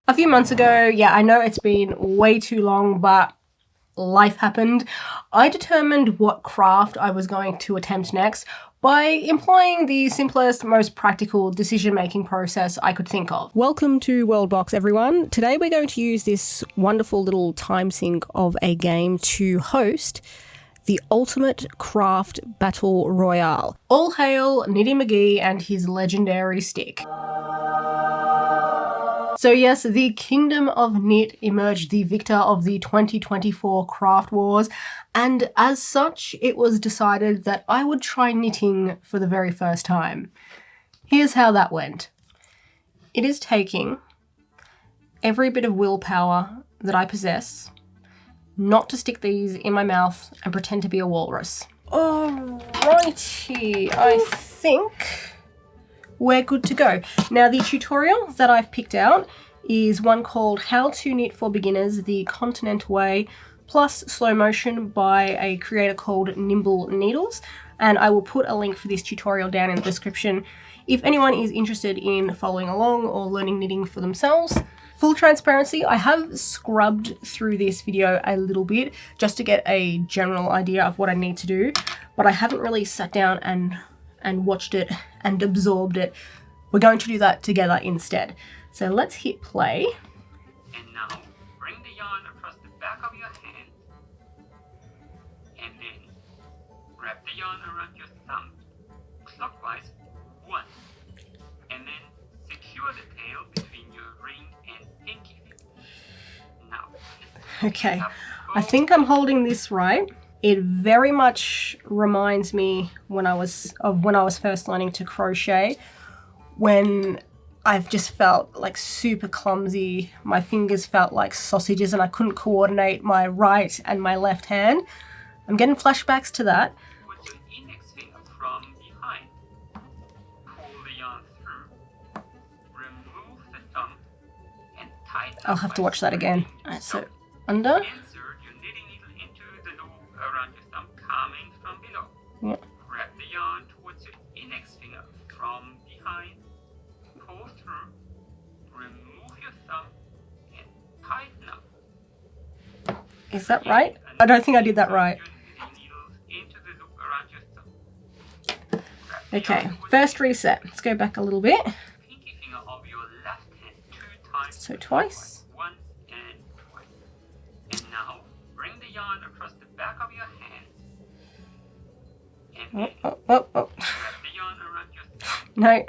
A few months ago, yeah, I know it's been way too long, but life happened. I determined what craft I was going to attempt next by employing the simplest, most practical decision-making process I could think of. Welcome to Worldbox, everyone. Today we're going to use this wonderful little time sink of a game to host the ultimate craft battle royale. All hail Nitty McGee and his legendary stick. So yes, the Kingdom of Knit emerged the victor of the 2024 Craft Wars, and as such, it was decided that I would try knitting for the very first time. Here's how that went. It is taking every bit of willpower that I possess not to stick these in my mouth and pretend to be a walrus. Alrighty, I think we're good to go. Now, the tutorial that I've picked out is one called How to Knit for Beginners, the Continental Way, plus slow motion by a creator called Nimble Needles. And I will put a link for this tutorial down in the description if anyone is interested in following along or learning knitting for themselves. Full transparency, I have scrubbed through this video a little bit just to get a general idea of what I need to do, but I haven't really sat down and watched it and absorbed it. We're going to do that together instead. So let's hit play. And now bring the yarn across the back of your hand and then wrap the yarn around your thumb clockwise once, and then secure the tail between your ring and pinky finger. Now, okay, I think I'm holding this right. It very much reminds me when I was first learning to crochet, when I've just felt like super clumsy. My fingers felt like sausages and I couldn't coordinate my right and my left hand. I'm getting flashbacks to that. Put your index finger from behind. Pull the yarn through. Remove the thumb and tighten. I'll have to watch that again. Alright, so under. Yep. Wrap the yarn towards your index finger from behind, pull through, remove your thumb, and tighten up. Is that right? I don't think I did that right. Okay, first reset. Let's go back a little bit. Pinky finger of your left hand 2 times. So twice. Once and twice. And now bring the yarn across the back of your hand. Oh. No,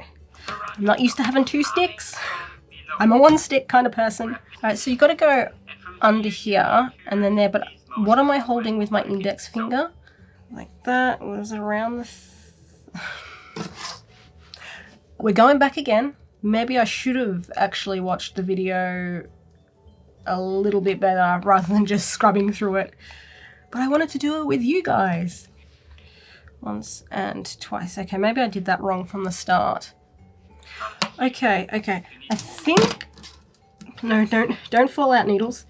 I'm not used to having 2 sticks. I'm a 1 stick kind of person. Alright, so you got to go under here and then there, but what am I holding with my index finger? Like that. Was it around the... We're going back again. Maybe I should have actually watched the video a little bit better rather than just scrubbing through it. But I wanted to do it with you guys. Once and twice. Okay, maybe I did that wrong from the start. Okay. I think... No, don't fall out, needles.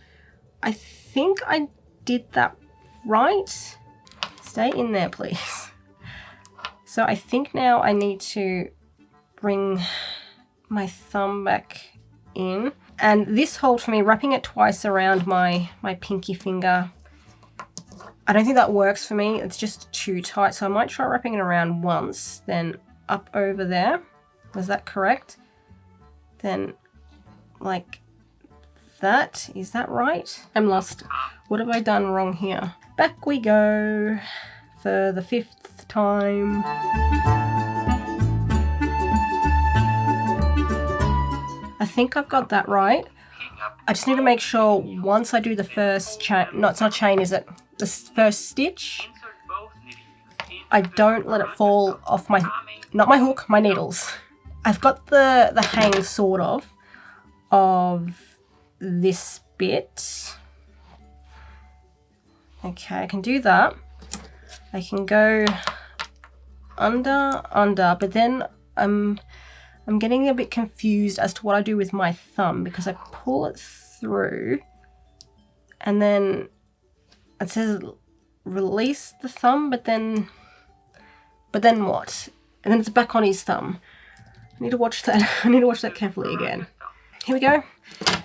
I think I did that right. Stay in there, please. So I think now I need to bring my thumb back in. And this hold for me, wrapping it twice around my pinky finger, I don't think that works for me. It's just too tight. So I might try wrapping it around once, then up over there. Was that correct? Then like that. Is that right? I'm lost. What have I done wrong here? Back we go for the 5th time. I think I've got that right. I just need to make sure once I do the first chain, no, it's not chain, is it? The first stitch, I don't let it fall off my, not my hook, my needles. I've got the hang sort of this bit. Okay, I can do that. I can go under, but then I'm getting a bit confused as to what I do with my thumb, because I pull it through and then it says release the thumb, but then what? And then it's back on his thumb. I need to watch that. I need to watch that carefully again. here we go.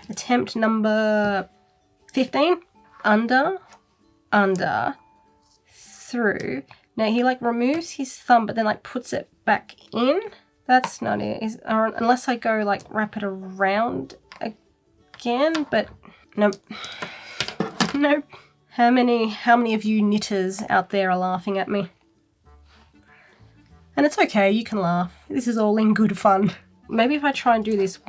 Attempt number 15. Under, under, through. Now he like removes his thumb but then like puts it back in. That's not it. Unless I go like wrap it around again, but nope. Nope. How many of you knitters out there are laughing at me? And it's okay, you can laugh. This is all in good fun. Maybe if I try and do this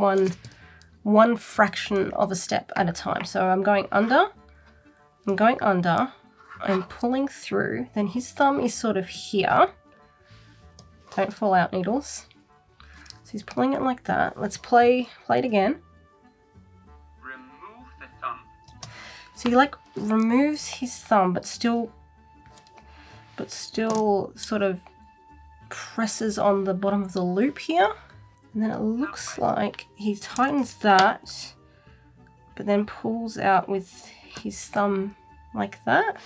one fraction of a step at a time. So I'm going under, I'm pulling through, then his thumb is sort of here. Don't fall out, needles. So he's pulling it like that. Let's play it again. Remove the thumb. So he like removes his thumb but still sort of presses on the bottom of the loop here. And then it looks like he tightens that, but then pulls out with his thumb like that.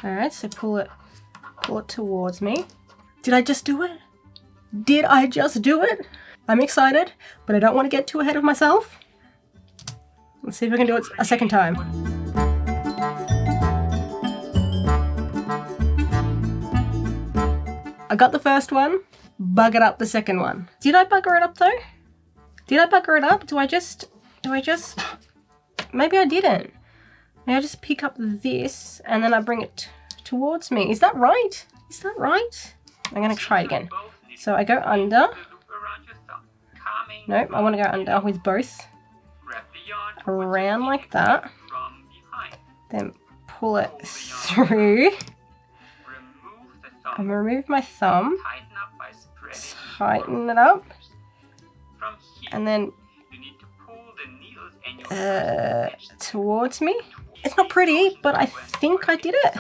All right, so pull it towards me. Did I just do it? Did I just do it? I'm excited, but I don't want to get too ahead of myself. Let's see if I can do it a second time. I got the first one, buggered up the second one. Did I bugger it up though? Did I bugger it up? Do I just, maybe I didn't. Maybe I just pick up this and then I bring it towards me. Is that right? Is that right? I'm gonna try it again. So I go under. Nope, I want to go under with both. Around like that. Then pull it through. And remove my thumb. Tighten it up. And then towards me. It's not pretty, but I think I did it.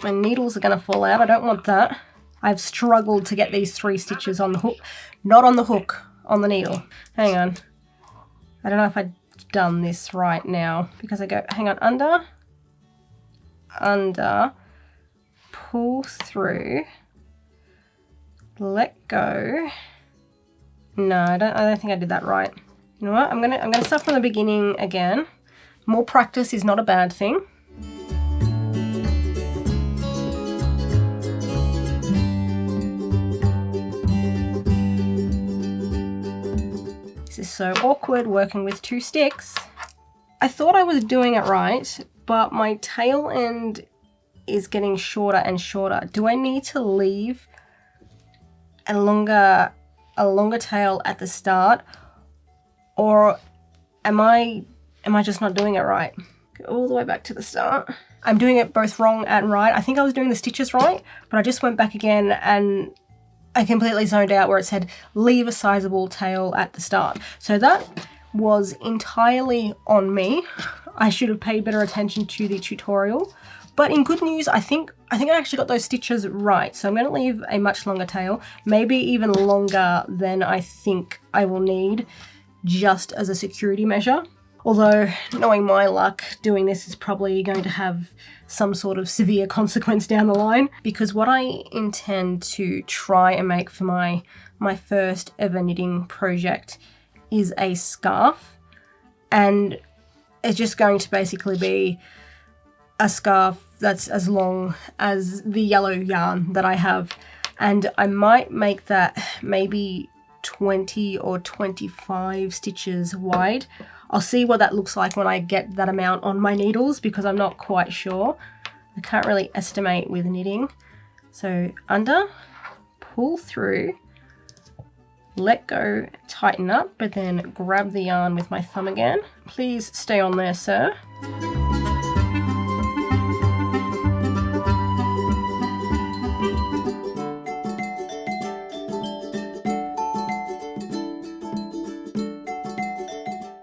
My needles are going to fall out. I don't want that. I've struggled to get these 3 stitches on the hook. Not on the hook, on the needle. Hang on. I don't know if I've done this right now because I go, hang on, under, pull through, let go. No, I don't think I did that right. You know what? I'm gonna start from the beginning again. More practice is not a bad thing. This is so awkward working with 2 sticks. I thought I was doing it right, but my tail end is getting shorter and shorter. Do I need to leave a longer tail at the start, or am I just not doing it right? Go all the way back to the start. I'm doing it both wrong and right. I think I was doing the stitches right, but I just went back again and I completely zoned out where it said leave a sizable tail at the start. So that was entirely on me. I should have paid better attention to the tutorial. But in good news, I think I actually got those stitches right. So I'm going to leave a much longer tail, maybe even longer than I think I will need, just as a security measure. Although, knowing my luck, doing this is probably going to have some sort of severe consequence down the line, because what I intend to try and make for my first ever knitting project is a scarf, and it's just going to basically be a scarf that's as long as the yellow yarn that I have, and I might make that maybe 20 or 25 stitches wide. I'll see what that looks like when I get that amount on my needles, because I'm not quite sure. I can't really estimate with knitting. So under, pull through, let go, tighten up, but then grab the yarn with my thumb again. Please stay on there, sir.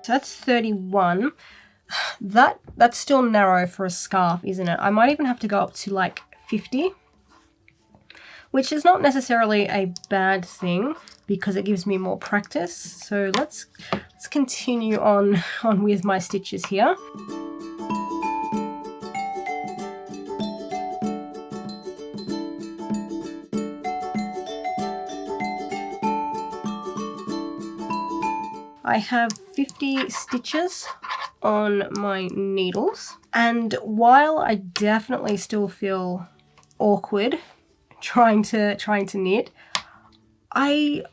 So that's 31. That's still narrow for a scarf, isn't it? I might even have to go up to like 50, which is not necessarily a bad thing because it gives me more practice. So let's continue on with my stitches here. I have 50 stitches on my needles, and while I definitely still feel awkward trying to knit, I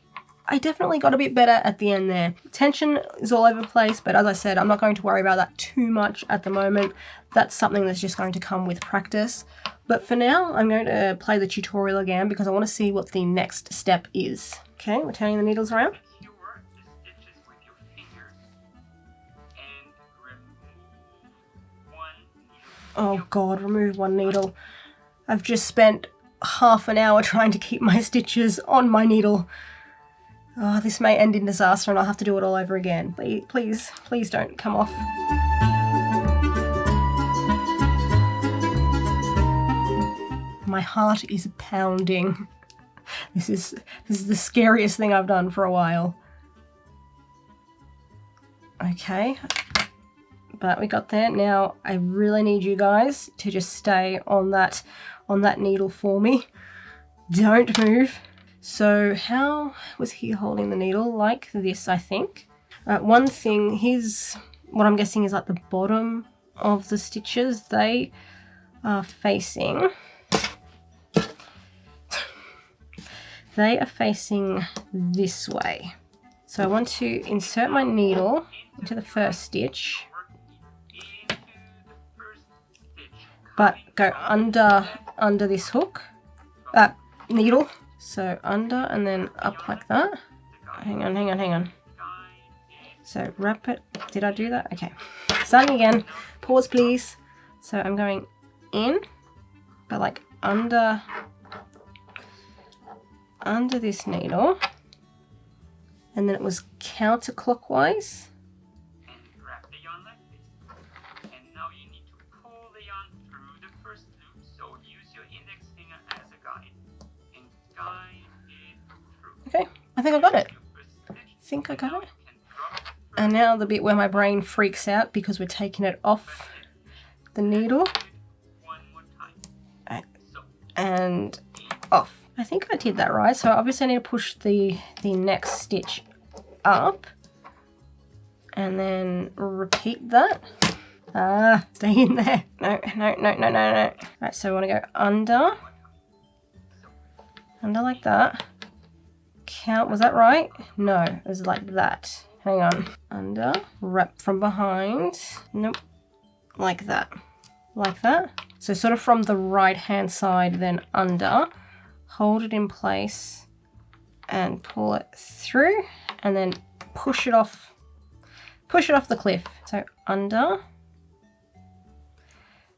definitely got a bit better at the end there. Tension is all over the place, but as I said, I'm not going to worry about that too much at the moment. That's something that's just going to come with practice. But for now, I'm going to play the tutorial again because I want to see what the next step is. Okay, we're turning the needles around. Secure the stitches with your fingers and remove one needle. Oh God, remove one needle. I've just spent half an hour trying to keep my stitches on my needle. Oh, this may end in disaster and I'll have to do it all over again. Please, please don't come off. My heart is pounding. This is the scariest thing I've done for a while. Okay, but we got there. Now I really need you guys to just stay on that needle for me. Don't move. So how was he holding the needle? Like this, I think. One thing, what I'm guessing is like the bottom of the stitches, they are facing this way. So I want to insert my needle into the first stitch, but go under this hook, needle. So under and then up like that. Hang on. So wrap it. Did I do that? Okay. Starting again. Pause, please. So I'm going in, but like under this needle. And then it was counterclockwise. And wrap the yarn like this. And now you need to pull the yarn through the first loop. So use your index finger as a guide. And guide it through. Okay, I think I got it. And now the bit where my brain freaks out because we're taking it off the needle. One more time. And off. I think I did that right. So obviously I need to push the next stitch up. And then repeat that. Stay in there. No. Right, so we want to go under. Under like that. Count, was that right? No, it was like that. Hang on. Under, wrap from behind. Nope. Like that. Like that. So sort of from the right hand side, then under. Hold it in place and pull it through and then push it off the cliff. So under,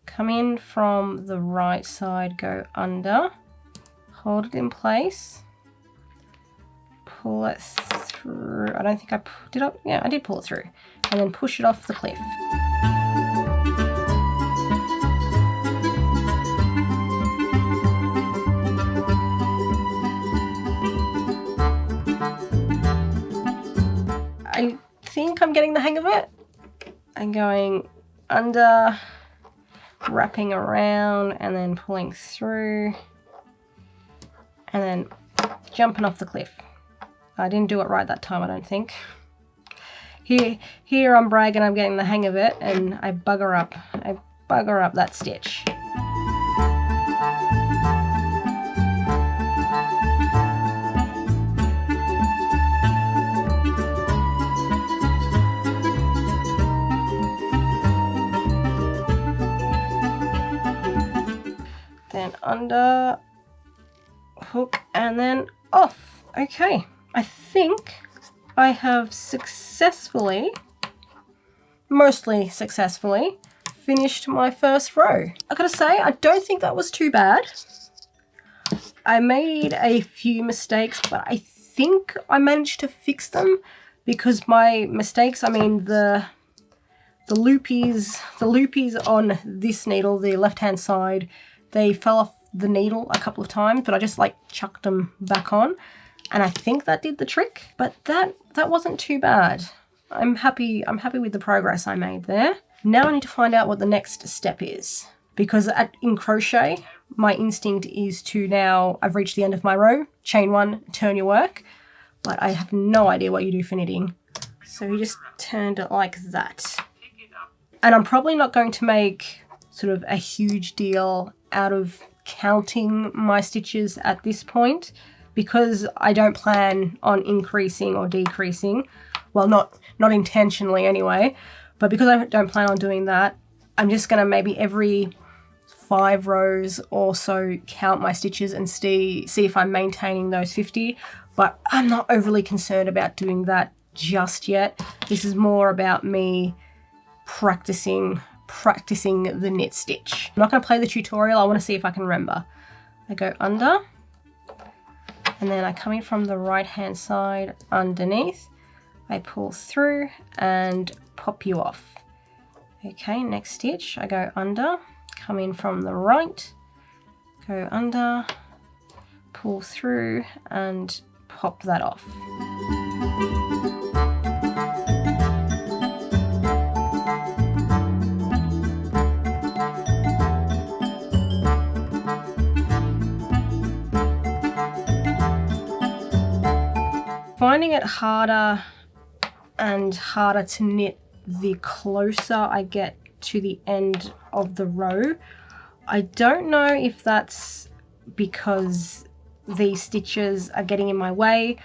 come in from the right side, go under, hold it in place, pull it through. I don't think I did pull it through, and then push it off the cliff. I think I'm getting the hang of it. I'm going under, wrapping around, and then pulling through, and then jumping off the cliff. I didn't do it right that time, I don't think. Here I'm bragging I'm getting the hang of it, and I bugger up that stitch. Then under, hook, and then off. Okay, I think I have mostly successfully, finished my first row. I gotta say, I don't think that was too bad. I made a few mistakes, but I think I managed to fix them because my mistakes, I mean the loopies on this needle, the left-hand side, they fell off the needle a couple of times, but I just like chucked them back on. And I think that did the trick, but that wasn't too bad. I'm happy with the progress I made there. Now I need to find out what the next step is, because in crochet, my instinct is to now, I've reached the end of my row, chain one, turn your work, but I have no idea what you do for knitting. So we just turned it like that. Pick it up. And I'm probably not going to make sort of a huge deal out of counting my stitches at this point, because I don't plan on increasing or decreasing. Well, not intentionally anyway, but because I don't plan on doing that, I'm just going to maybe every 5 rows or so count my stitches and see if I'm maintaining those 50. But I'm not overly concerned about doing that just yet. This is more about me practicing the knit stitch. I'm not going to play the tutorial. I want to see if I can remember. I go under, and then I come in from the right hand side underneath. I pull through and pop you off. Okay, next stitch, I go under, come in from the right, go under, pull through and pop that off. Finding it harder and harder to knit the closer I get to the end of the row. I don't know if that's because these stitches are getting in my way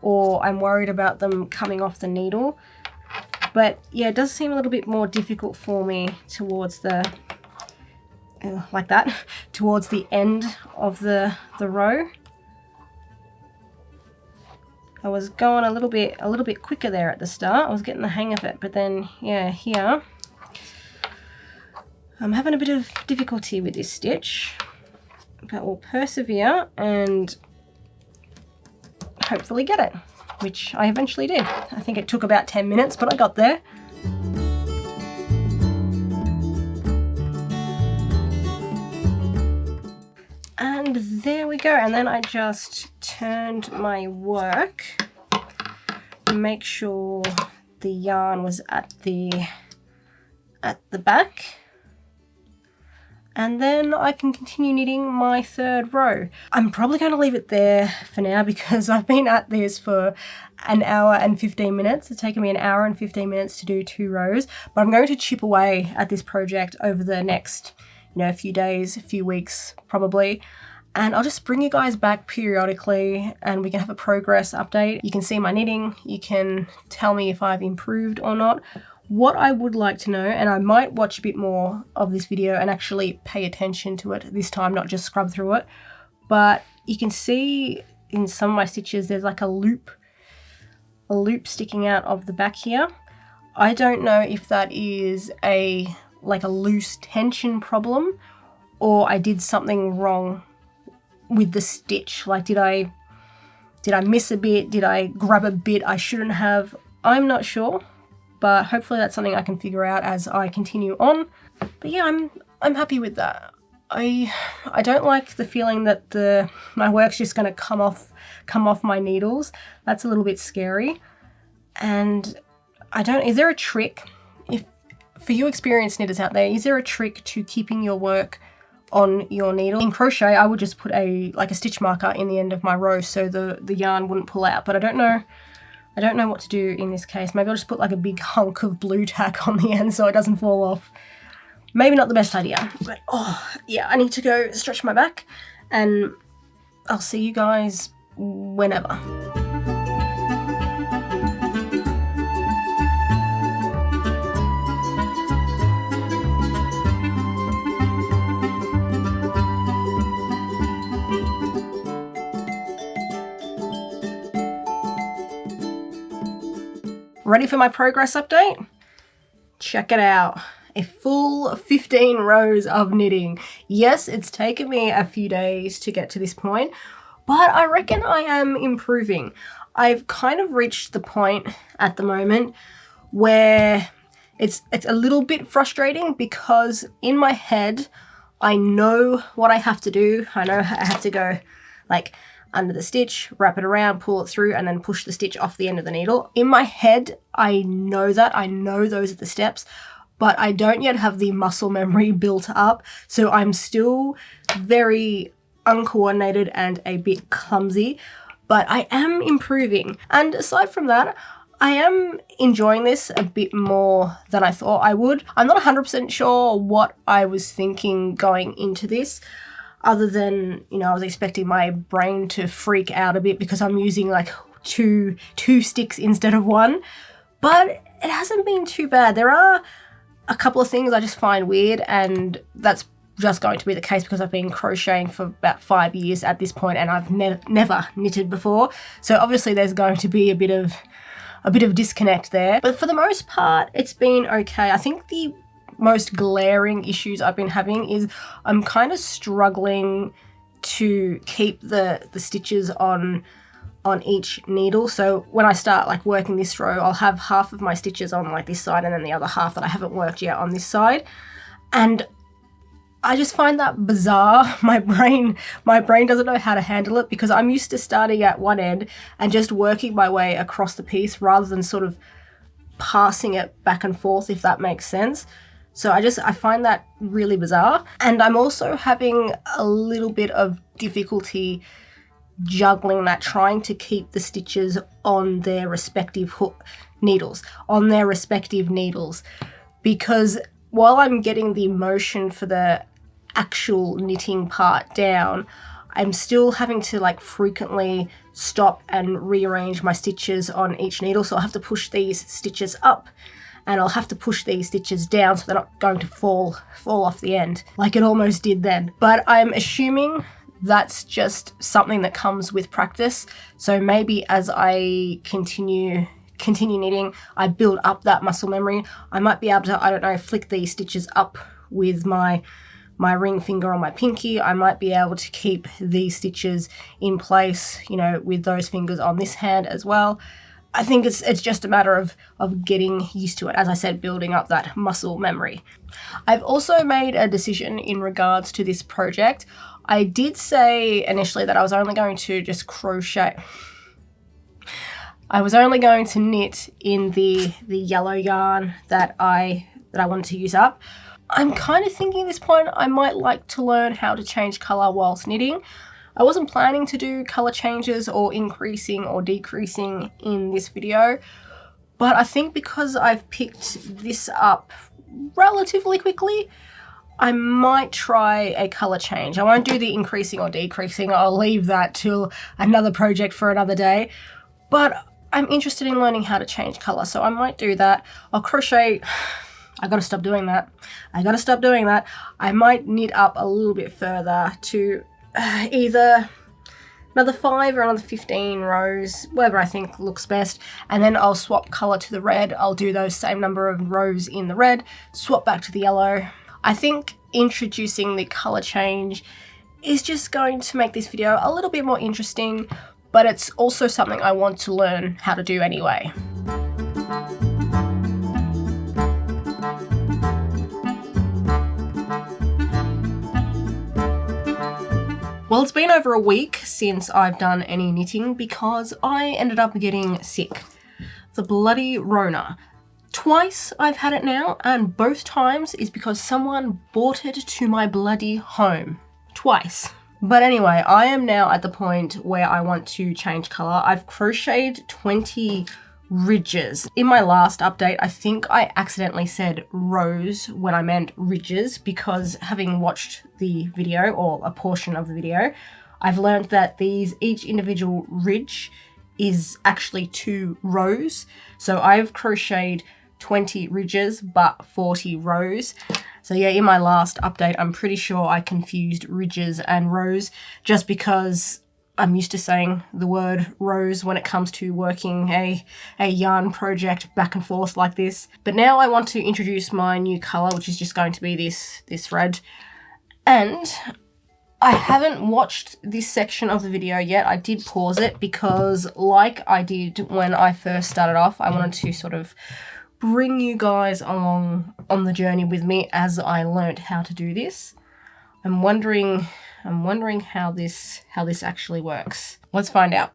or I'm worried about them coming off the needle, but yeah, it does seem a little bit more difficult for me towards the like that towards the end of the row. I was going a little bit quicker there at the start. I was getting the hang of it, but then yeah, here I'm having a bit of difficulty with this stitch, but we'll persevere and hopefully get it, which I eventually did. I think it took about 10 minutes, but I got there. And there we go. And then I just turned my work to make sure the yarn was at the back. And then I can continue knitting my 3rd row. I'm probably going to leave it there for now because I've been at this for an hour and 15 minutes. It's taken me an hour and 15 minutes to do 2 rows, but I'm going to chip away at this project over the next, a few days, a few weeks probably. And I'll just bring you guys back periodically and we can have a progress update. You can see my knitting, you can tell me if I've improved or not. What I would like to know, and I might watch a bit more of this video and actually pay attention to it this time, not just scrub through it, but you can see in some of my stitches there's like a loop sticking out of the back here. I don't know if that is a loose tension problem or I did something wrong with the stitch. Like did I miss a bit? Did I grab a bit I shouldn't have? I'm not sure, but hopefully that's something I can figure out as I continue on. But yeah, I'm happy with that. I don't like the feeling that my work's just gonna come off my needles. That's a little bit scary. And is there a trick, for you experienced knitters out there, is there a trick to keeping your work on your needle? In crochet, I would just put a stitch marker in the end of my row so the yarn wouldn't pull out, but I don't know what to do in this case. Maybe I'll just put like a big hunk of blue tack on the end so it doesn't fall off. Maybe not the best idea, but oh yeah, I need to go stretch my back and I'll see you guys whenever. Ready for my progress update? Check it out. A full 15 rows of knitting. Yes, it's taken me a few days to get to this point, but I reckon I am improving. I've kind of reached the point at the moment where it's a little bit frustrating because in my head, I know what I have to do. I know I have to go like under the stitch, wrap it around, pull it through, and then push the stitch off the end of the needle. In my head, I know that. I know those are the steps, but I don't yet have the muscle memory built up, so I'm still very uncoordinated and a bit clumsy, but I am improving. And aside from that, I am enjoying this a bit more than I thought I would. I'm not 100% sure what I was thinking going into this, other than, you know, I was expecting my brain to freak out a bit because I'm using like two sticks instead of one, but it hasn't been too bad. There are a couple of things I just find weird, and that's just going to be the case because I've been crocheting for about 5 years at this point and I've never knitted before. So obviously there's going to be a bit of disconnect there. But for the most part, it's been okay. I think the most glaring issues I've been having is I'm kind of struggling to keep the stitches on each needle. So when I start like working this row, I'll have half of my stitches on like this side and then the other half that I haven't worked yet on this side. And I just find that bizarre. My brain doesn't know how to handle it because I'm used to starting at one end and just working my way across the piece rather than sort of passing it back and forth, if that makes sense. So I find that really bizarre. And I'm also having a little bit of difficulty juggling that, trying to keep the stitches on their respective needles, because while I'm getting the motion for the actual knitting part down, I'm still having to like frequently stop and rearrange my stitches on each needle. So I'll have to push these stitches up and I'll have to push these stitches down so they're not going to fall off the end like it almost did then. But I'm assuming that's just something that comes with practice. So maybe as I continue knitting, I build up that muscle memory. I might be able to, I don't know, flick these stitches up with my ring finger on my pinky. I might be able to keep these stitches in place, you know, with those fingers on this hand as well. I think it's just a matter of getting used to it. As I said, building up that muscle memory. I've also made a decision in regards to this project. I did say initially that I was only going to just crochet. I was only going to knit in the yellow yarn that I wanted to use up. I'm kind of thinking at this point I might like to learn how to change colour whilst knitting. I wasn't planning to do colour changes or increasing or decreasing in this video, but I think because I've picked this up relatively quickly, I might try a colour change. I won't do the increasing or decreasing. I'll leave that till another project for another day. But I'm interested in learning how to change colour, so I might do that. I'll crochet. I gotta stop doing that. I might knit up a little bit further to either another 5 or another 15 rows, whatever I think looks best, and then I'll swap colour to the red. I'll do those same number of rows in the red, swap back to the yellow. I think introducing the colour change is just going to make this video a little bit more interesting, but it's also something I want to learn how to do anyway. Well, it's been over a week since I've done any knitting because I ended up getting sick. The bloody Rona. Twice I've had it now, and both times is because someone brought it to my bloody home. Twice. But anyway, I am now at the point where I want to change colour. I've crocheted 20 ridges. In my last update, I think I accidentally said rows when I meant ridges, because having watched the video, or a portion of the video, I've learned that each individual ridge is actually 2 rows. So I've crocheted 20 ridges but 40 rows. So yeah, in my last update, I'm pretty sure I confused ridges and rows just because I'm used to saying the word rows when it comes to working a yarn project back and forth like this. But now I want to introduce my new colour, which is just going to be this red. And I haven't watched this section of the video yet. I did pause it because, like I did when I first started off, I wanted to sort of bring you guys along on the journey with me as I learnt how to do this. I'm wondering how this actually works. Let's find out.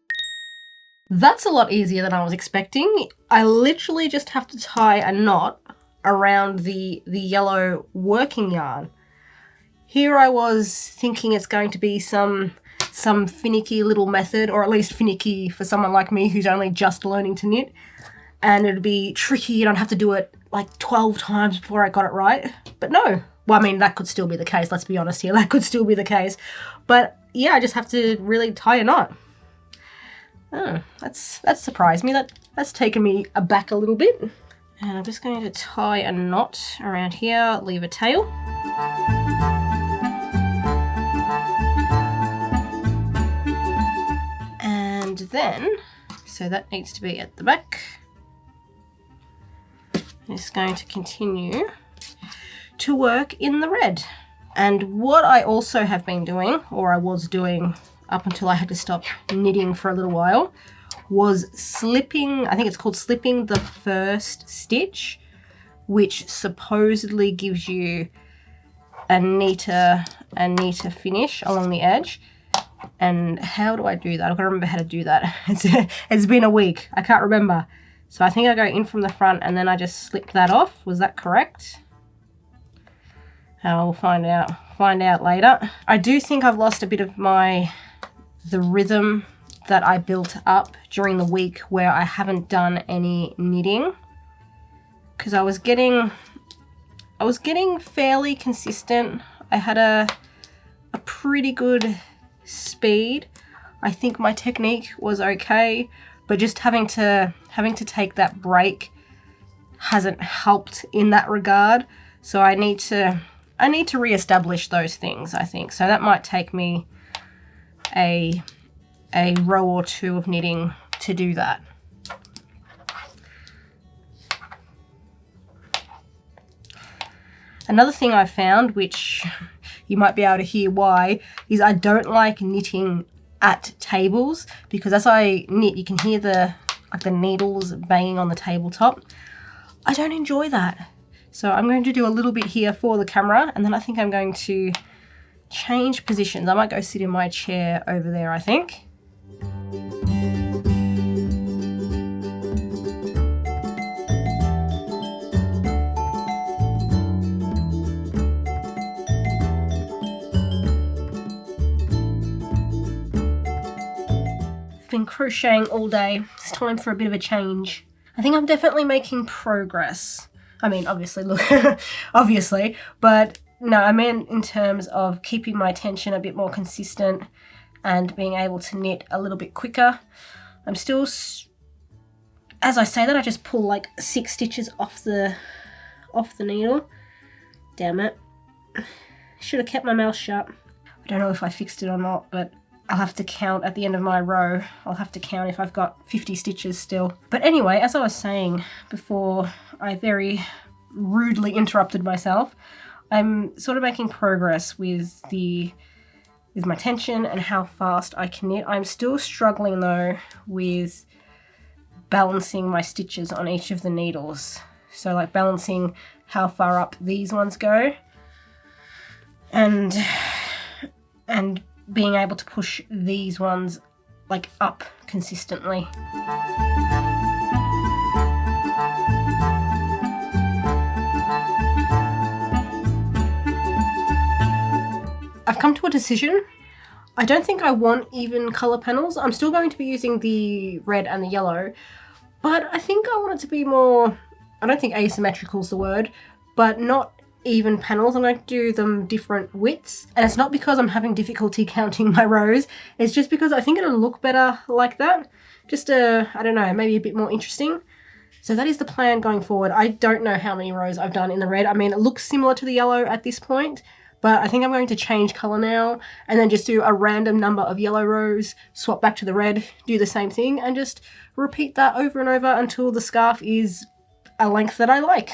That's a lot easier than I was expecting. I literally just have to tie a knot around the yellow working yarn. Here I was thinking it's going to be some finicky little method, or at least finicky for someone like me who's only just learning to knit. and it'd be tricky and I'd have to do it like 12 times before I got it right. But no. Well, I mean, that could still be the case. Let's be honest here. That could still be the case. But yeah, I just have to really tie a knot. Oh, that's surprised me. That's taken me aback a little bit. And I'm just going to tie a knot around here, leave a tail. And then, so that needs to be at the back. I'm just going to continue to work in the red. And what I also have been doing, or I was doing up until I had to stop knitting for a little while, was slipping, I think it's called slipping the first stitch, which supposedly gives you a neater finish along the edge. And how do I do that? I've got to remember how to do that. It's been a week. I can't remember. So I think I go in from the front and then I just slip that off. Was that correct? We'll find out later. I do think I've lost a bit of the rhythm that I built up during the week where I haven't done any knitting, because I was getting fairly consistent. I had a pretty good speed. I think my technique was okay, but just having to take that break hasn't helped in that regard. So I need to reestablish those things, I think. So that might take me a row or two of knitting to do that. Another thing I found, which you might be able to hear why, is I don't like knitting at tables, because as I knit you can hear the needles banging on the tabletop. I don't enjoy that. So I'm going to do a little bit here for the camera, and then I think I'm going to change positions. I might go sit in my chair over there, I think. I've been crocheting all day. It's time for a bit of a change. I think I'm definitely making progress. I mean, obviously, look, obviously, but no, I mean in terms of keeping my tension a bit more consistent and being able to knit a little bit quicker. I'm still, as I say that, I just pull like 6 stitches off the needle. Damn it. Should have kept my mouth shut. I don't know if I fixed it or not, but I'll have to count at the end of my row. I'll have to count if I've got 50 stitches still. But anyway, as I was saying before I very rudely interrupted myself, I'm sort of making progress with my tension and how fast I can knit. I'm still struggling though with balancing my stitches on each of the needles. So like balancing how far up these ones go and being able to push these ones like up consistently. I've come to a decision. I don't think I want even colour panels. I'm still going to be using the red and the yellow, but I think I want it to be more, I don't think asymmetrical is the word, but not even panels. I'm going to do them different widths, and it's not because I'm having difficulty counting my rows, it's just because I think it'll look better like that. Just I don't know, maybe a bit more interesting. So that is the plan going forward. I don't know how many rows I've done in the red. I mean, it looks similar to the yellow at this point, but I think I'm going to change colour now and then just do a random number of yellow rows, swap back to the red, do the same thing, and just repeat that over and over until the scarf is a length that I like.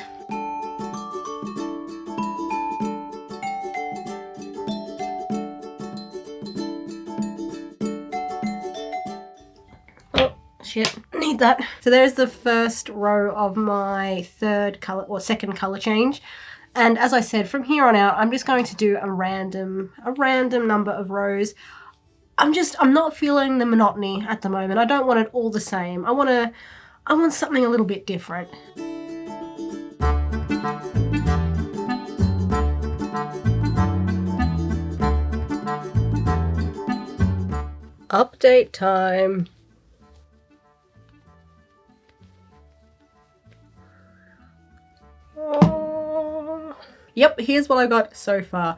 Oh, shit, need that. So there's the first row of my third colour or second colour change. And as I said, from here on out, I'm just going to do a random number of rows. I'm not feeling the monotony at the moment. I don't want it all the same. I want something a little bit different. Update time. yep, here's what I got so far.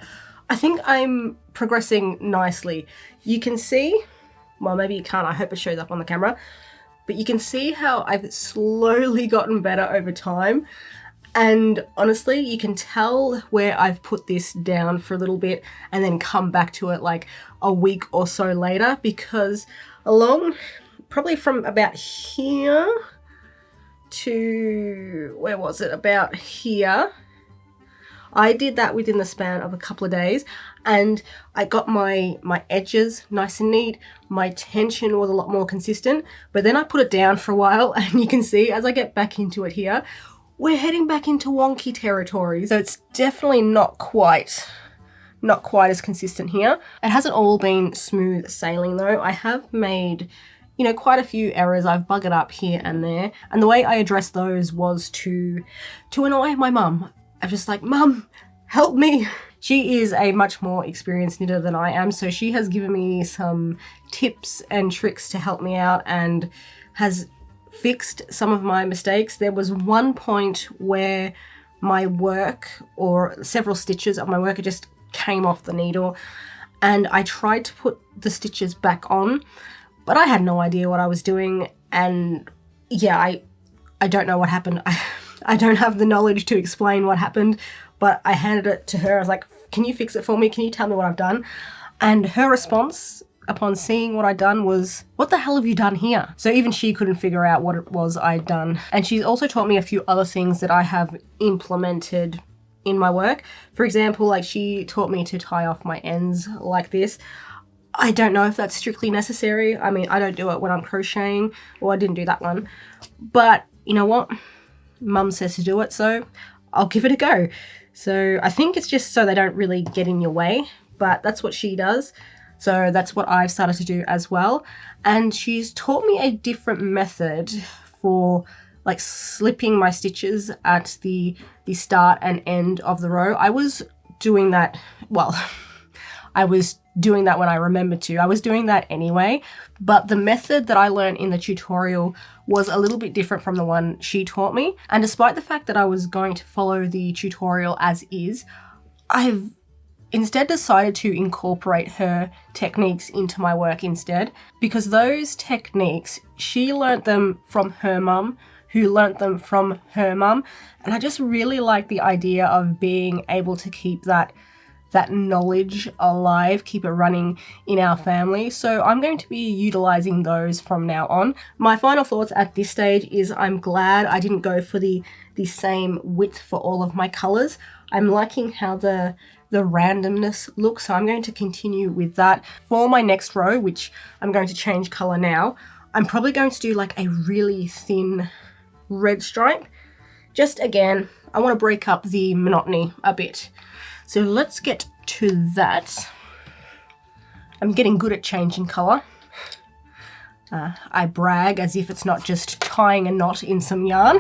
I think I'm progressing nicely. You can see, well, maybe you can't, I hope it shows up on the camera, but you can see how I've slowly gotten better over time. And honestly, you can tell where I've put this down for a little bit and then come back to it like a week or so later, because along probably from about here to, where was it, about here, I did that within the span of a couple of days, and I got my edges nice and neat. My tension was a lot more consistent, but then I put it down for a while, and you can see as I get back into it here, we're heading back into wonky territory. So it's definitely not quite as consistent here. It hasn't all been smooth sailing though. I have made, you know, quite a few errors. I've buggered up here and there. And the way I addressed those was to annoy my mum. I'm just like, Mum, help me. She is a much more experienced knitter than I am, so she has given me some tips and tricks to help me out and has fixed some of my mistakes. There was one point where my work, or several stitches of my work, just came off the needle, and I tried to put the stitches back on, but I had no idea what I was doing, and yeah, I don't know what happened. I don't have the knowledge to explain what happened, but I handed it to her. I was like, can you fix it for me? Can you tell me what I've done? And her response upon seeing what I'd done was, what the hell have you done here? So even she couldn't figure out what it was I'd done. And she's also taught me a few other things that I have implemented in my work. For example, like she taught me to tie off my ends like this. I don't know if that's strictly necessary. I mean, I don't do it when I'm crocheting, or I didn't do that one. But you know what? Mum says to do it, so I'll give it a go. So I think it's just so they don't really get in your way, but that's what she does. So that's what I've started to do as well. And she's taught me a different method for like slipping my stitches at the start and end of the row. I was doing that, well, I was doing that when I remembered to. I was doing that anyway, but the method that I learned in the tutorial was a little bit different from the one she taught me. And despite the fact that I was going to follow the tutorial as is, I've instead decided to incorporate her techniques into my work instead, because those techniques, she learnt them from her mum, who learnt them from her mum, and I just really like the idea of being able to keep that knowledge alive, keep it running in our family. So I'm going to be utilizing those from now on. My final thoughts at this stage is I'm glad I didn't go for the same width for all of my colors. I'm liking how the randomness looks, so I'm going to continue with that. For my next row, which I'm going to change color now, I'm probably going to do like a really thin red stripe. Just again, I want to break up the monotony a bit. So let's get to that. I'm getting good at changing color. I brag as if it's not just tying a knot in some yarn.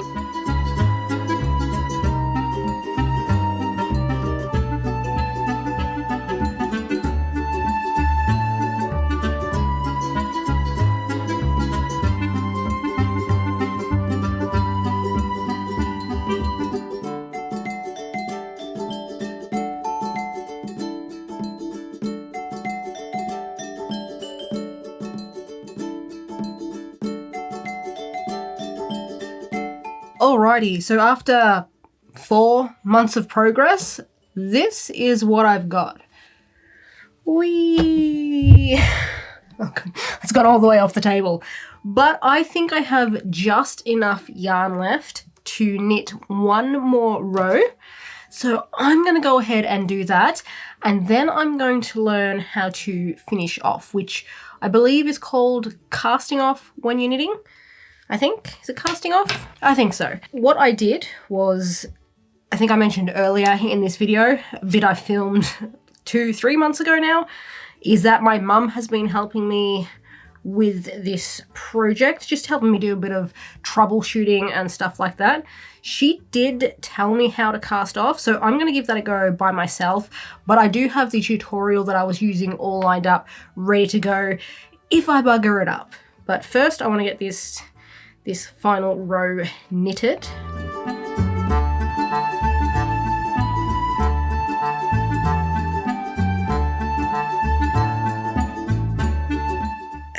Alrighty, so after 4 months of progress, this is what I've got. Whee! Oh, it's gone all the way off the table. But I think I have just enough yarn left to knit one more row. So I'm going to go ahead and do that. And then I'm going to learn how to finish off, which I believe is called casting off when you're knitting. I think. Is it casting off? I think so. What I did was, I think I mentioned earlier in this video, a bit I filmed 2-3 months ago now, is that my mum has been helping me with this project, just helping me do a bit of troubleshooting and stuff like that. She did tell me how to cast off, so I'm going to give that a go by myself, but I do have the tutorial that I was using all lined up, ready to go if I bugger it up. But first I want to get this final row knitted.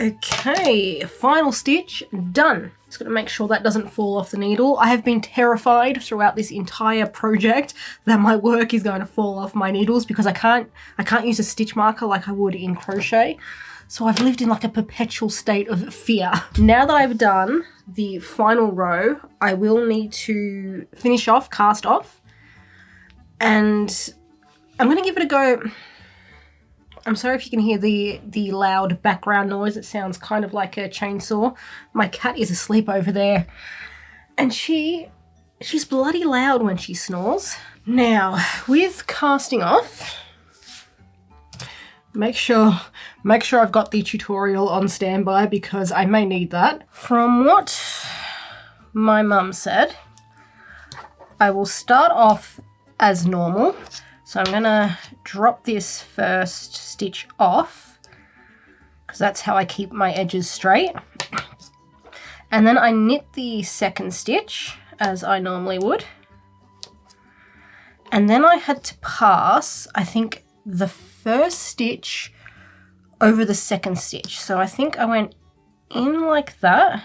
Okay, final stitch done. Just gonna make sure that doesn't fall off the needle. I have been terrified throughout this entire project that my work is going to fall off my needles because I can't use a stitch marker like I would in crochet. So I've lived in like a perpetual state of fear. Now that I've done the final row, I will need to finish off, cast off, and I'm gonna give it a go. I'm sorry if you can hear the loud background noise. It sounds kind of like a chainsaw. My cat is asleep over there. And she's bloody loud when she snores. Now, with casting off, make sure I've got the tutorial on standby because I may need that. From what my mum said, I will start off as normal. So I'm gonna drop this first stitch off because that's how I keep my edges straight. And then I knit the second stitch as I normally would. And then I had to pass, I think, the first stitch over the second stitch. So I think I went in like that.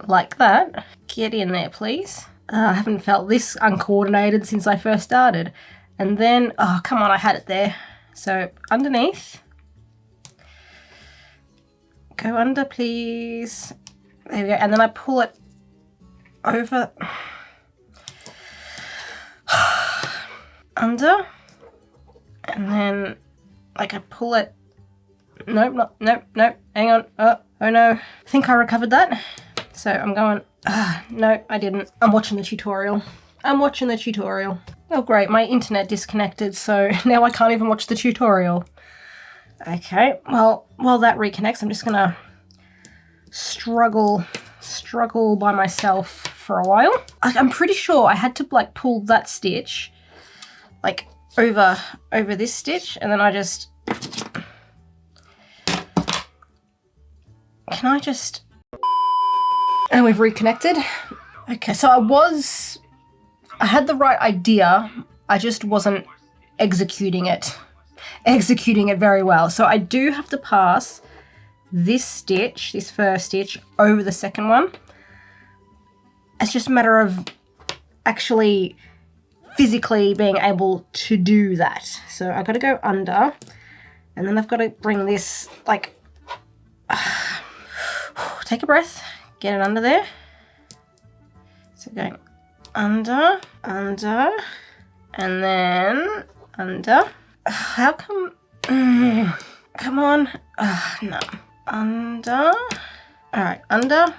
Like that. Get in there, please. I haven't felt this uncoordinated since I first started. And then, oh, come on, I had it there. So underneath. Go under, please. There we go. And then I pull it over. Under. And then, like, I pull it. Nope. Hang on. Oh no. I think I recovered that. So I'm going, no, I didn't. I'm watching the tutorial. Oh great, my internet disconnected, so now I can't even watch the tutorial. Okay, well, while that reconnects, I'm just gonna struggle by myself for a while. I'm pretty sure I had to like pull that stitch like over this stitch, and then I just, and we've reconnected. Okay, so I had the right idea, I just wasn't executing it very well. So I do have to pass this stitch, this first stitch, over the second one. It's just a matter of actually physically being able to do that. So I've got to go under, and then I've got to bring this, like, take a breath. Get it under there. So going under, and then under. How come? Come on. No. Under. All right, under.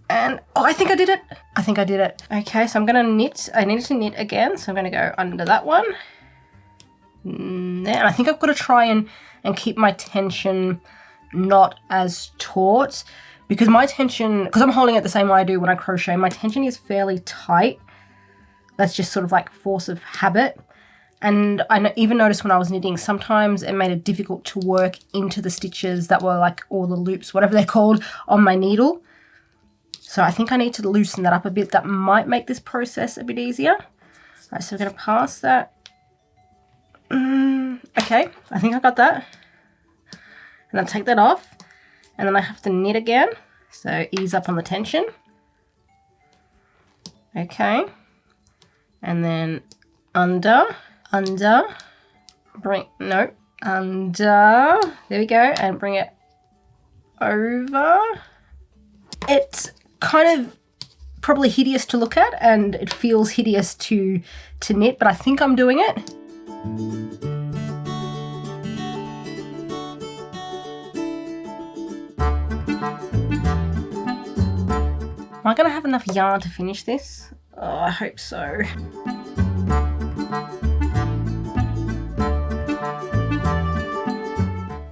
And, oh, I think I did it. Okay, so I'm gonna knit. I need to knit again, so I'm gonna go under that one. There. And I think I've got to try and keep my tension not as taut, because my tension, because I'm holding it the same way I do when I crochet, my tension is fairly tight. That's just sort of like force of habit. And I even noticed when I was knitting, sometimes it made it difficult to work into the stitches that were like, or the loops, whatever they're called, on my needle. So I think I need to loosen that up a bit. That might make this process a bit easier. All right, so we're going to pass that. Okay, I think I got that. And then take that off, and then I have to knit again, so ease up on the tension. Okay, and then under, bring, no, under, there we go, and bring it over. It's kind of probably hideous to look at, and it feels hideous to knit, but I think I'm doing it. Am I going to have enough yarn to finish this? Oh, I hope so.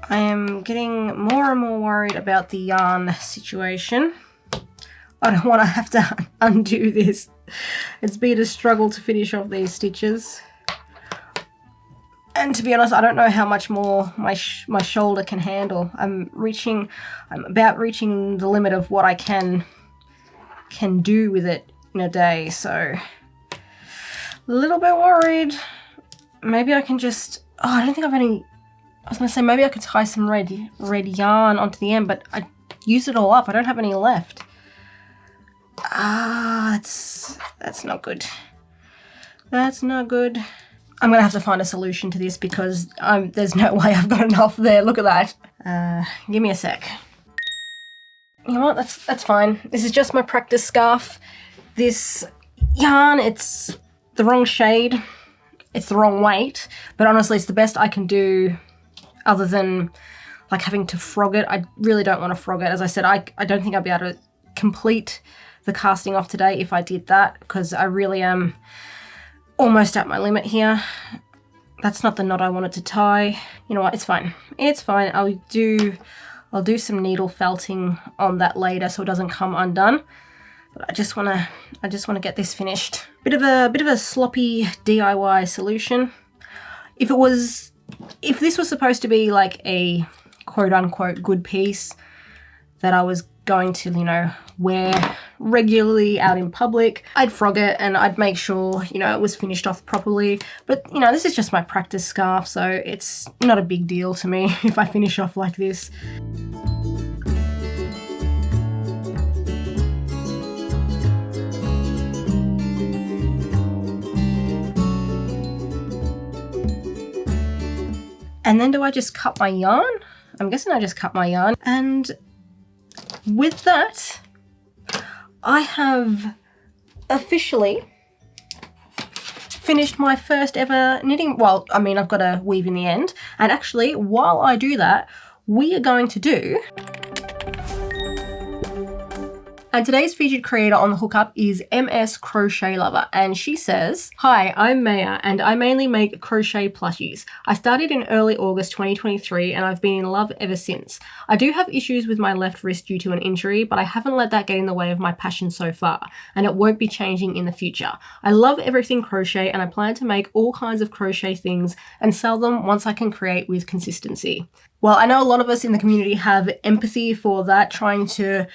I am getting more and more worried about the yarn situation. I don't want to have to undo this. It's been a struggle to finish off these stitches. And to be honest, I don't know how much more my shoulder can handle. I'm about reaching the limit of what I can do with it in a day, so a little bit worried. maybe I can just, oh, I don't think I've any, I was going to say maybe I could tie some red yarn onto the end, but I used it all up. I don't have any left. That's not good. That's not good. I'm going to have to find a solution to this because there's no way I've got enough there. Look at that. Give me a sec. You know what? That's fine. This is just my practice scarf. This yarn, it's the wrong shade. It's the wrong weight. But honestly, it's the best I can do other than like having to frog it. I really don't want to frog it. As I said, I don't think I'll be able to complete the casting off today if I did that because I really am almost at my limit here. That's not the knot I wanted to tie. You know what? It's fine. It's fine. I'll do some needle felting on that later so it doesn't come undone. But I just want to get this finished. Bit of a sloppy DIY solution. If this was supposed to be like a quote unquote good piece that I was going to, you know, wear regularly out in public, I'd frog it and I'd make sure, you know, it was finished off properly. But, you know, this is just my practice scarf, so it's not a big deal to me if I finish off like this. And then do I just cut my yarn? I'm guessing I just cut my yarn. And with that, I have officially finished my first ever knitting. Well, I mean, I've got to weave in the end. And actually, while I do that, we are going to do... And today's featured creator on the hookup is MS Crochet Lover, and she says, "Hi, I'm Maya, and I mainly make crochet plushies. I started in early August 2023, and I've been in love ever since. I do have issues with my left wrist due to an injury, but I haven't let that get in the way of my passion so far, and it won't be changing in the future. I love everything crochet, and I plan to make all kinds of crochet things and sell them once I can create with consistency." Well, I know a lot of us in the community have empathy for that, trying to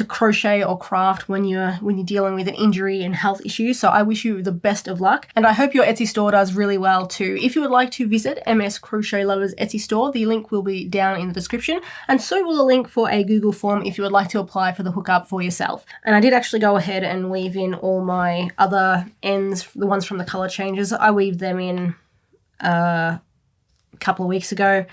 crochet or craft when you're dealing with an injury and health issues. So I wish you the best of luck. And I hope your Etsy store does really well too. If you would like to visit MS Crochet Lover's Etsy store, the link will be down in the description. And so will the link for a Google form if you would like to apply for the hookup for yourself. And I did actually go ahead and weave in all my other ends, the ones from the color changes. I weaved them in a couple of weeks ago.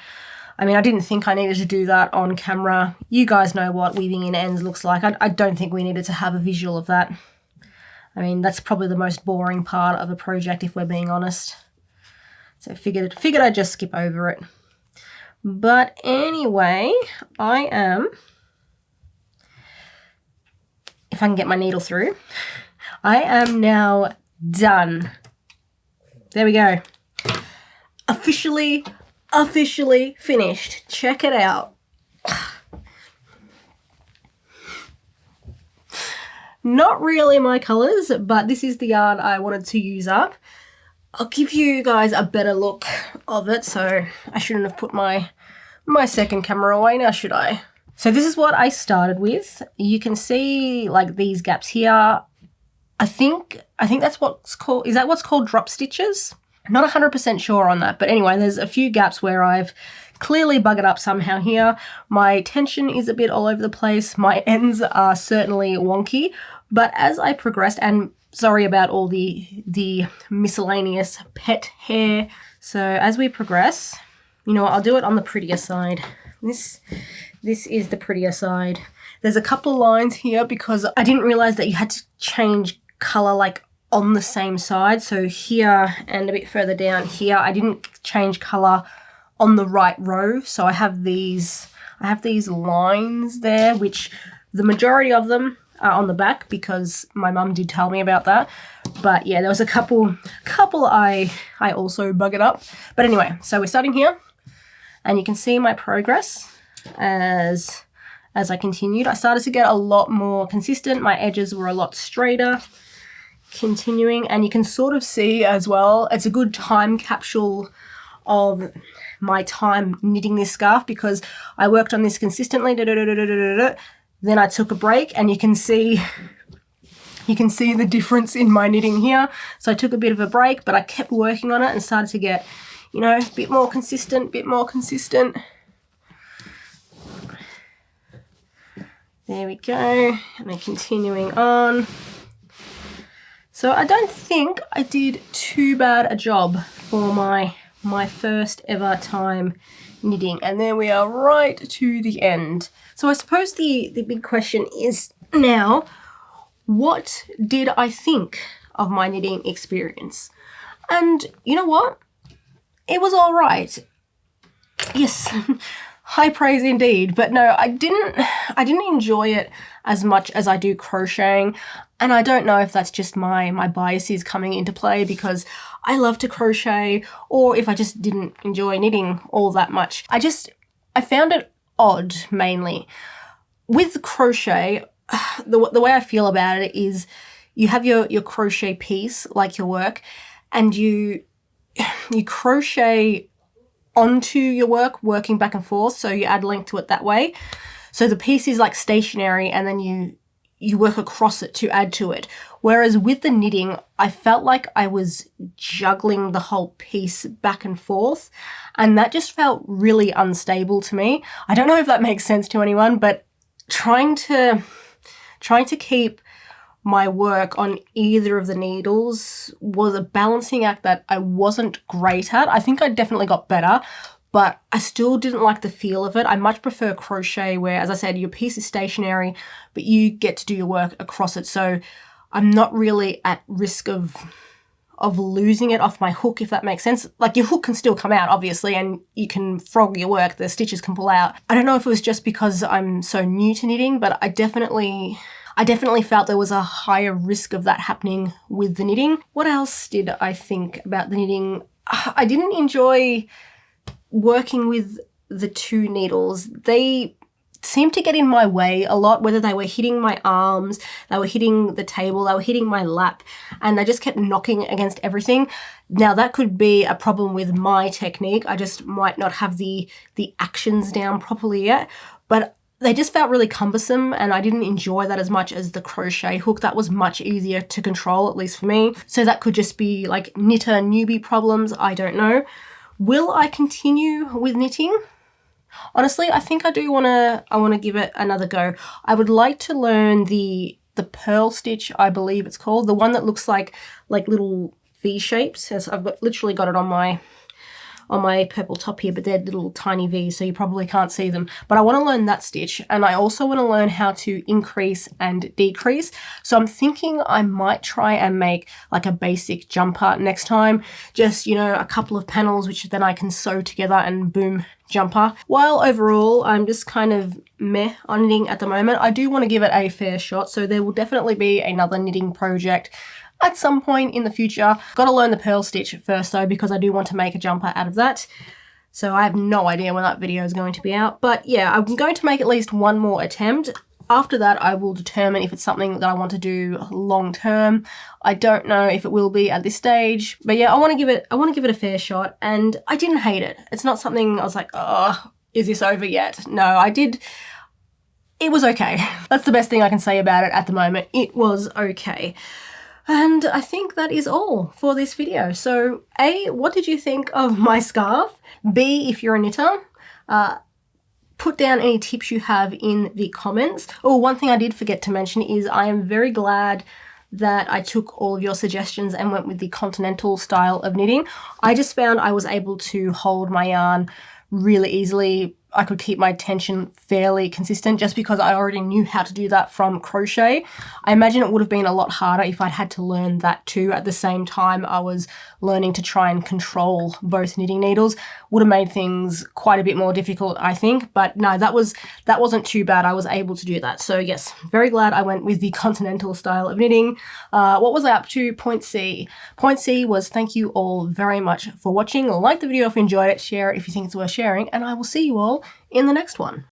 I mean, I didn't think I needed to do that on camera. You guys know what weaving in ends looks like. I don't think we needed to have a visual of that. I mean, that's probably the most boring part of a project if we're being honest. So figured I'd just skip over it. But anyway, I am, if I can get my needle through, I am now done. There we go. Officially finished. Check it out. Not really my colors, but this is the yarn I wanted to use up. I'll give you guys a better look of it, so I shouldn't have put my second camera away now, should I? So this is what I started with. You can see like these gaps here. I think that's what's called, is that what's called drop stitches? Not 100% sure on that, but anyway, there's a few gaps where I've clearly buggered up somehow here. My tension is a bit all over the place. My ends are certainly wonky, but as I progressed, and sorry about all the miscellaneous pet hair. So as we progress, you know what, I'll do it on the prettier side. This is the prettier side. There's a couple of lines here because I didn't realize that you had to change color like on the same side. So here and a bit further down here, I didn't change color on the right row. So I have these lines there, which the majority of them are on the back because my mum did tell me about that. But yeah, there was a couple I also buggered up. But anyway, so we're starting here and you can see my progress as I continued. I started to get a lot more consistent. My edges were a lot straighter. Continuing, and you can sort of see as well, it's a good time capsule of my time knitting this scarf because I worked on this consistently, then I took a break, and you can see You can see the difference in my knitting here. So I took a bit of a break, but I kept working on it and started to get, you know, a bit more consistent. There we go, and then continuing on. So I don't think I did too bad a job for my first ever time knitting. And there we are right to the end. So I suppose the big question is now, what did I think of my knitting experience? And you know what? It was all right. Yes, high praise indeed. But no, I didn't enjoy it as much as I do crocheting. And I don't know if that's just my biases coming into play because I love to crochet, or if I just didn't enjoy knitting all that much. I found it odd mainly. With crochet, the way I feel about it is you have your crochet piece, like your work, and you crochet onto your work, working back and forth, so you add length to it that way. So the piece is like stationary, and then you work across it to add to it. Whereas with the knitting, I felt like I was juggling the whole piece back and forth, and that just felt really unstable to me. I don't know if that makes sense to anyone, but trying to keep my work on either of the needles was a balancing act that I wasn't great at. I think I definitely got better, but I still didn't like the feel of it. I much prefer crochet where, as I said, your piece is stationary, but you get to do your work across it. So I'm not really at risk of losing it off my hook, if that makes sense. Like, your hook can still come out, obviously, and you can frog your work, the stitches can pull out. I don't know if it was just because I'm so new to knitting, but I definitely felt there was a higher risk of that happening with the knitting. What else did I think about the knitting? I didn't enjoy working with the two needles. They seemed to get in my way a lot, whether they were hitting my arms, they were hitting the table, they were hitting my lap, and they just kept knocking against everything. Now, that could be a problem with my technique. I just might not have the actions down properly yet, but they just felt really cumbersome, and I didn't enjoy that as much as the crochet hook. That was much easier to control, at least for me. So that could just be like knitter newbie problems. I don't know. Will I continue with knitting? Honestly, I think I want to give it another go. I would like to learn the purl stitch, I believe it's called, the one that looks like little V shapes. As I've literally got it on my purple top here, but they're little tiny V's, so you probably can't see them. But I want to learn that stitch, and I also want to learn how to increase and decrease. So I'm thinking I might try and make like a basic jumper next time. Just, you know, a couple of panels, which then I can sew together and boom, jumper. While overall I'm just kind of meh on knitting at the moment, I do want to give it a fair shot. So there will definitely be another knitting project at some point in the future. Got to learn the purl stitch first though, because I do want to make a jumper out of that. So I have no idea when that video is going to be out. But yeah, I'm going to make at least one more attempt. After that, I will determine if it's something that I want to do long term. I don't know if it will be at this stage, but yeah, I want to give it a fair shot, and I didn't hate it. It's not something I was like, oh, is this over yet? No, I did. It was okay. That's the best thing I can say about it at the moment. It was okay. And I think that is all for this video. So A, what did you think of my scarf? B, if you're a knitter, put down any tips you have in the comments. Oh, one thing I did forget to mention is I am very glad that I took all of your suggestions and went with the continental style of knitting. I just found I was able to hold my yarn really easily. I could keep my tension fairly consistent just because I already knew how to do that from crochet. I imagine it would have been a lot harder if I'd had to learn that too at the same time I was learning to try and control both knitting needles. Would have made things quite a bit more difficult, I think, but no, that wasn't too bad. I was able to do that. So yes, very glad I went with the continental style of knitting. What was I up to? Point C. Point C was thank you all very much for watching. Like the video if you enjoyed it, share it if you think it's worth sharing, and I will see you all in the next one.